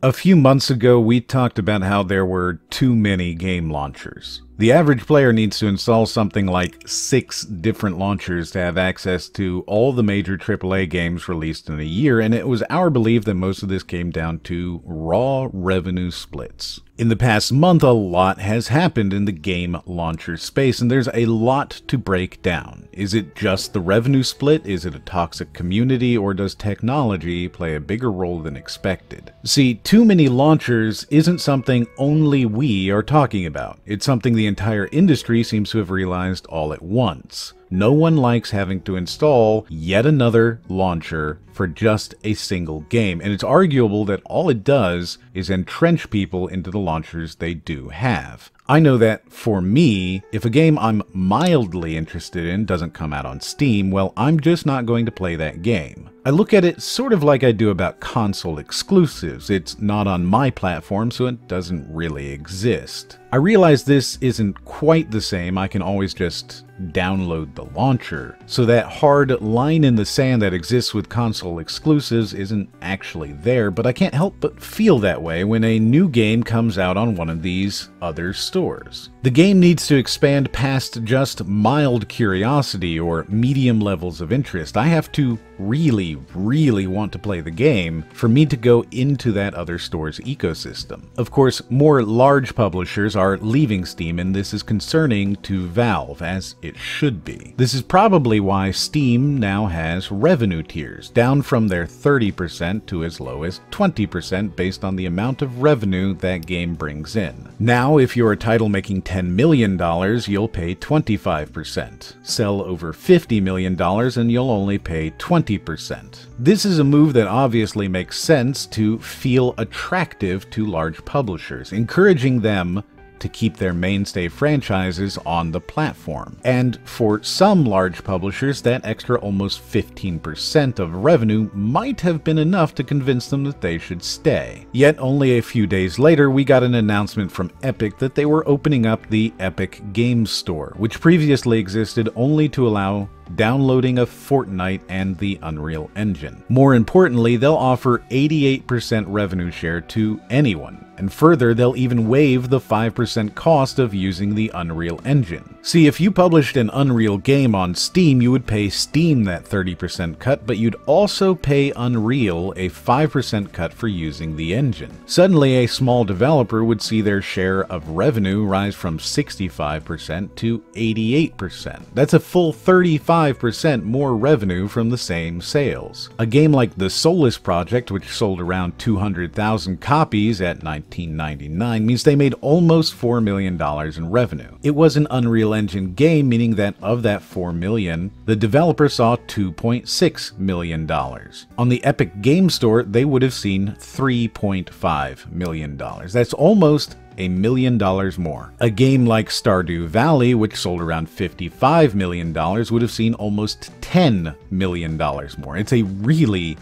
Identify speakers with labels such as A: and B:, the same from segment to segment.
A: A few months ago, we talked about how there were too many game launchers. The average player needs to install something like 6 different launchers to have access to all the major AAA games released in a year, and it was our belief that most of this came down to raw revenue splits. In the past month, a lot has happened in the game launcher space, and there's a lot to break down. Is it just the revenue split? Is it a toxic community? Or does technology play a bigger role than expected? See, too many launchers isn't something only we are talking about. It's something the entire industry seems to have realized all at once. No one likes having to install yet another launcher for just a single game, and it's arguable that all it does is entrench people into the launchers they do have. I know that for me, if a game I'm mildly interested in doesn't come out on Steam, well, I'm just not going to play that game. I look at it sort of like I do about console exclusives. It's not on my platform, so it doesn't really exist. I realize this isn't quite the same. I can always just download the launcher, so that hard line in the sand that exists with console exclusives isn't actually there, but I can't help but feel that way when a new game comes out on one of these other stores. The game needs to expand past just mild curiosity or medium levels of interest. I have to really want to play the game for me to go into that other store's ecosystem. Of course, more large publishers are leaving Steam, and this is concerning to Valve, as it should be. This is probably why Steam now has revenue tiers, down from their 30% to as low as 20% based on the amount of revenue that game brings in. Now, if you're a title making $10 million, you'll pay 25%. Sell over $50 million and you'll only pay 20%. This is a move that obviously makes sense to feel attractive to large publishers, encouraging them to keep their mainstay franchises on the platform. And for some large publishers, that extra almost 15% of revenue might have been enough to convince them that they should stay. Yet only a few days later, we got an announcement from Epic that they were opening up the Epic Games Store, which previously existed only to allow downloading of Fortnite and the Unreal Engine. More importantly, they'll offer 88% revenue share to anyone, and further, they'll even waive the 5% cost of using the Unreal Engine. See, if you published an Unreal game on Steam, you would pay Steam that 30% cut, but you'd also pay Unreal a 5% cut for using the engine. Suddenly, a small developer would see their share of revenue rise from 65% to 88%. That's a full 35% more revenue from the same sales. A game like The Soulless Project, which sold around 200,000 copies at $19.99, means they made almost $4 million in revenue. It was an Unreal Engine game, meaning that of that $4 million, the developer saw $2.6 million. On the Epic Game Store, they would have seen $3.5 million. That's almost $1 million more. A game like Stardew Valley, which sold around $55 million, would have seen almost $10 million more. It's a really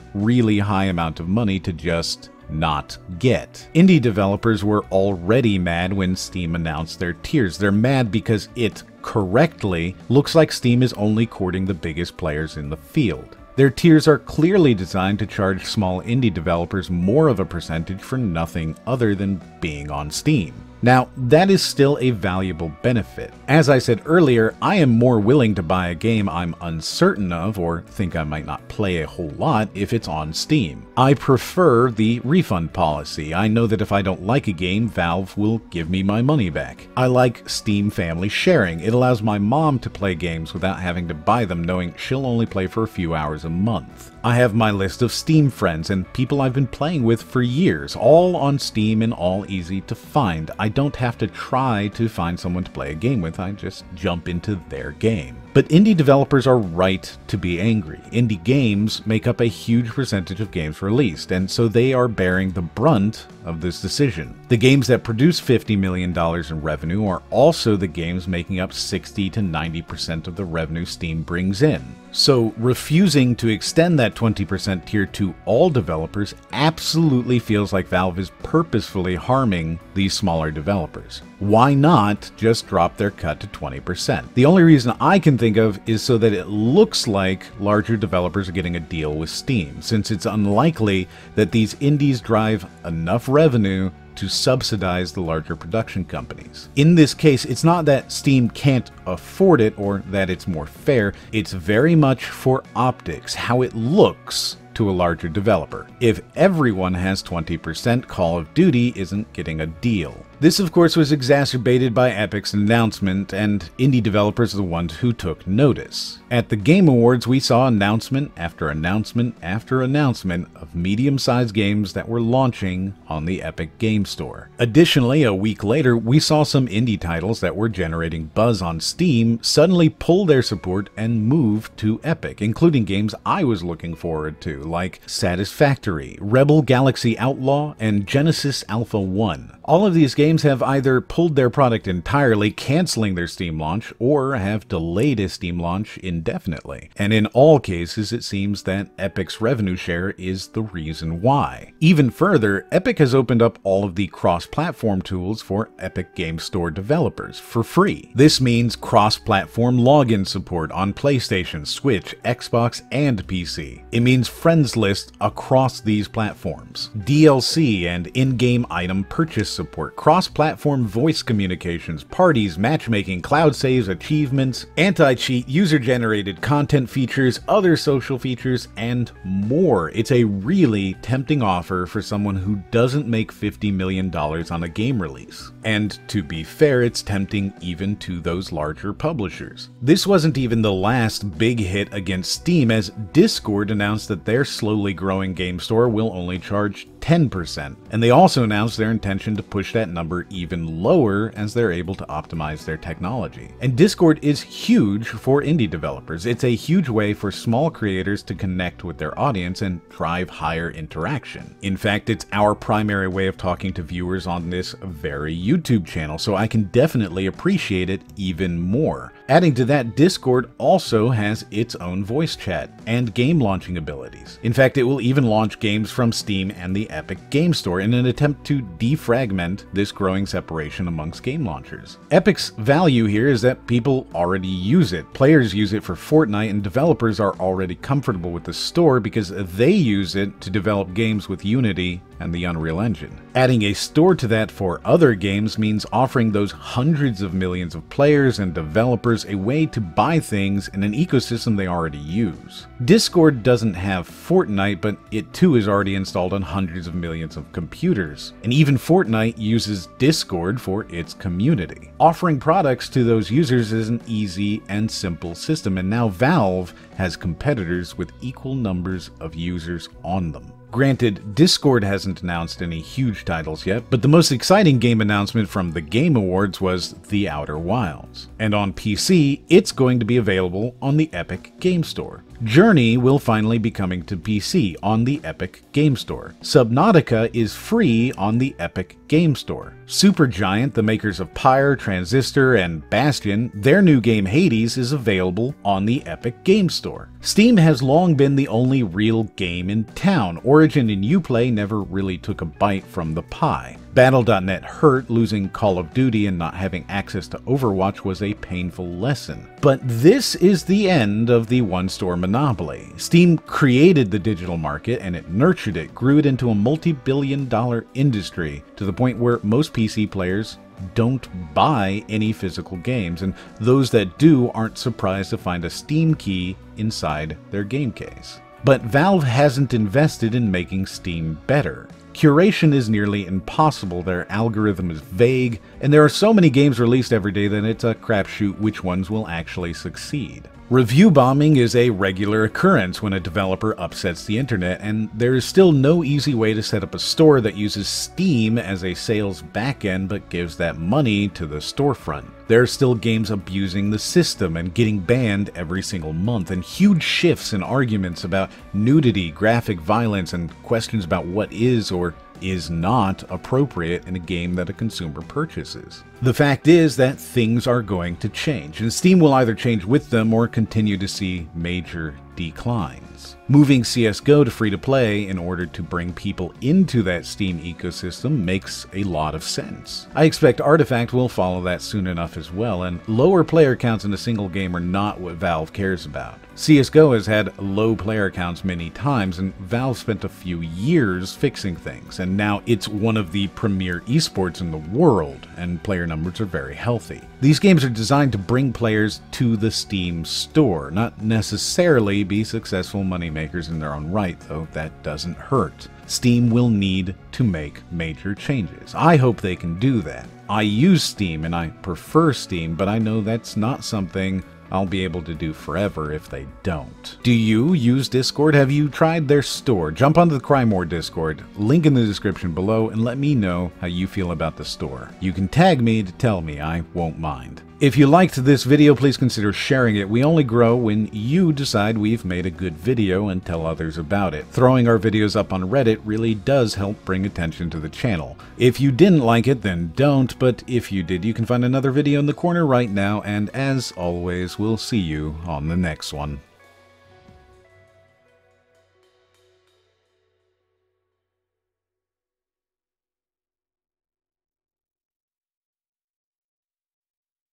A: high amount of money to just not get. Indie developers were already mad when Steam announced their tiers. They're mad because it correctly looks like Steam is only courting the biggest players in the field. Their tiers are clearly designed to charge small indie developers more of a percentage for nothing other than being on Steam. Now, that is still a valuable benefit. As I said earlier, I am more willing to buy a game I'm uncertain of or think I might not play a whole lot if it's on Steam. I prefer the refund policy. I know that if I don't like a game, Valve will give me my money back. I like Steam family sharing. It allows my mom to play games without having to buy them, knowing she'll only play for a few hours a month. I have my list of Steam friends and people I've been playing with for years, all on Steam and all easy to find. I don't have to try to find someone to play a game with, I just jump into their game. But indie developers are right to be angry. Indie games make up a huge percentage of games released, and so they are bearing the brunt of this decision. The games that produce $50 million in revenue are also the games making up 60 to 90% of the revenue Steam brings in. So refusing to extend that 20% tier to all developers absolutely feels like Valve is purposefully harming these smaller developers. Why not just drop their cut to 20%? The only reason I can think of is so that it looks like larger developers are getting a deal with Steam, since it's unlikely that these indies drive enough revenue to subsidize the larger production companies. In this case, it's not that Steam can't afford it or that it's more fair, it's very much for optics, how it looks to a larger developer. If everyone has 20%, Call of Duty isn't getting a deal. This, of course, was exacerbated by Epic's announcement, and indie developers are the ones who took notice. At the Game Awards, we saw announcement after announcement after announcement of medium-sized games that were launching on the Epic Game Store. Additionally, a week later, we saw some indie titles that were generating buzz on Steam suddenly pull their support and move to Epic, including games I was looking forward to, like Satisfactory, Rebel Galaxy Outlaw, and Genesis Alpha 1. All of these games have either pulled their product entirely, canceling their Steam launch, or have delayed a Steam launch indefinitely. And in all cases, it seems that Epic's revenue share is the reason why. Even further, Epic has opened up all of the cross-platform tools for Epic Game Store developers for free. This means cross-platform login support on PlayStation, Switch, Xbox, and PC. It means friends list across these platforms, DLC and in-game item purchase support, cross-platform voice communications, parties, matchmaking, cloud saves, achievements, anti-cheat, user-generated content features, other social features, and more. It's a really tempting offer for someone who doesn't make $50 million on a game release. And to be fair, it's tempting even to those larger publishers. This wasn't even the last big hit against Steam, as Discord announced that their slowly growing game store will only charge 10%, and they also announced their intention to push that number even lower as they're able to optimize their technology. And Discord is huge for indie developers. It's a huge way for small creators to connect with their audience and drive higher interaction. In fact, it's our primary way of talking to viewers on this very YouTube channel, so I can definitely appreciate it even more. Adding to that, Discord also has its own voice chat and game launching abilities. In fact, it will even launch games from Steam and the Epic Game Store in an attempt to defragment this growing separation amongst game launchers. Epic's value here is that people already use it. Players use it for Fortnite, and developers are already comfortable with the store because they use it to develop games with Unity and the Unreal Engine. Adding a store to that for other games means offering those hundreds of millions of players and developers a way to buy things in an ecosystem they already use. Discord doesn't have Fortnite, but it too is already installed on hundreds of millions of computers. And even Fortnite uses Discord for its community. Offering products to those users is an easy and simple system, and now Valve has competitors with equal numbers of users on them. Granted, Discord hasn't announced any huge titles yet, but the most exciting game announcement from the Game Awards was The Outer Wilds. And on PC, it's going to be available on the Epic Game Store. Journey will finally be coming to PC on the Epic Game Store. Subnautica is free on the Epic Game Store. Supergiant, the makers of Pyre, Transistor, and Bastion, their new game Hades is available on the Epic Game Store. Steam has long been the only real game in town. Origin and Uplay never really took a bite from the pie. Battle.net hurt. Losing Call of Duty and not having access to Overwatch was a painful lesson. But this is the end of the one-store monopoly. Steam created the digital market and it nurtured it, grew it into a multi-billion-dollar industry to the point where most PC players don't buy any physical games, and those that do aren't surprised to find a Steam key inside their game case. But Valve hasn't invested in making Steam better. Curation is nearly impossible, their algorithm is vague, and there are so many games released every day that it's a crapshoot which ones will actually succeed. Review bombing is a regular occurrence when a developer upsets the internet, and there is still no easy way to set up a store that uses Steam as a sales backend but gives that money to the storefront. There are still games abusing the system and getting banned every single month, and huge shifts in arguments about nudity, graphic violence, and questions about what is or is not appropriate in a game that a consumer purchases. The fact is that things are going to change, and Steam will either change with them or continue to see major declines. Moving CSGO to free-to-play in order to bring people into that Steam ecosystem makes a lot of sense. I expect Artifact will follow that soon enough as well, and lower player counts in a single game are not what Valve cares about. CSGO has had low player counts many times, and Valve spent a few years fixing things, and now it's one of the premier esports in the world, and player numbers are very healthy. These games are designed to bring players to the Steam store, not necessarily be successful moneymakers in their own right, though that doesn't hurt. Steam will need to make major changes. I hope they can do that. I use Steam and I prefer Steam, but I know that's not something I'll be able to do forever if they don't. Do you use Discord? Have you tried their store? Jump onto the Crymore Discord, link in the description below, and let me know how you feel about the store. You can tag me to tell me, I won't mind. If you liked this video, please consider sharing it. We only grow when you decide we've made a good video and tell others about it. Throwing our videos up on Reddit really does help bring attention to the channel. If you didn't like it, then don't, but if you did, you can find another video in the corner right now, and as always, we'll see you on the next one.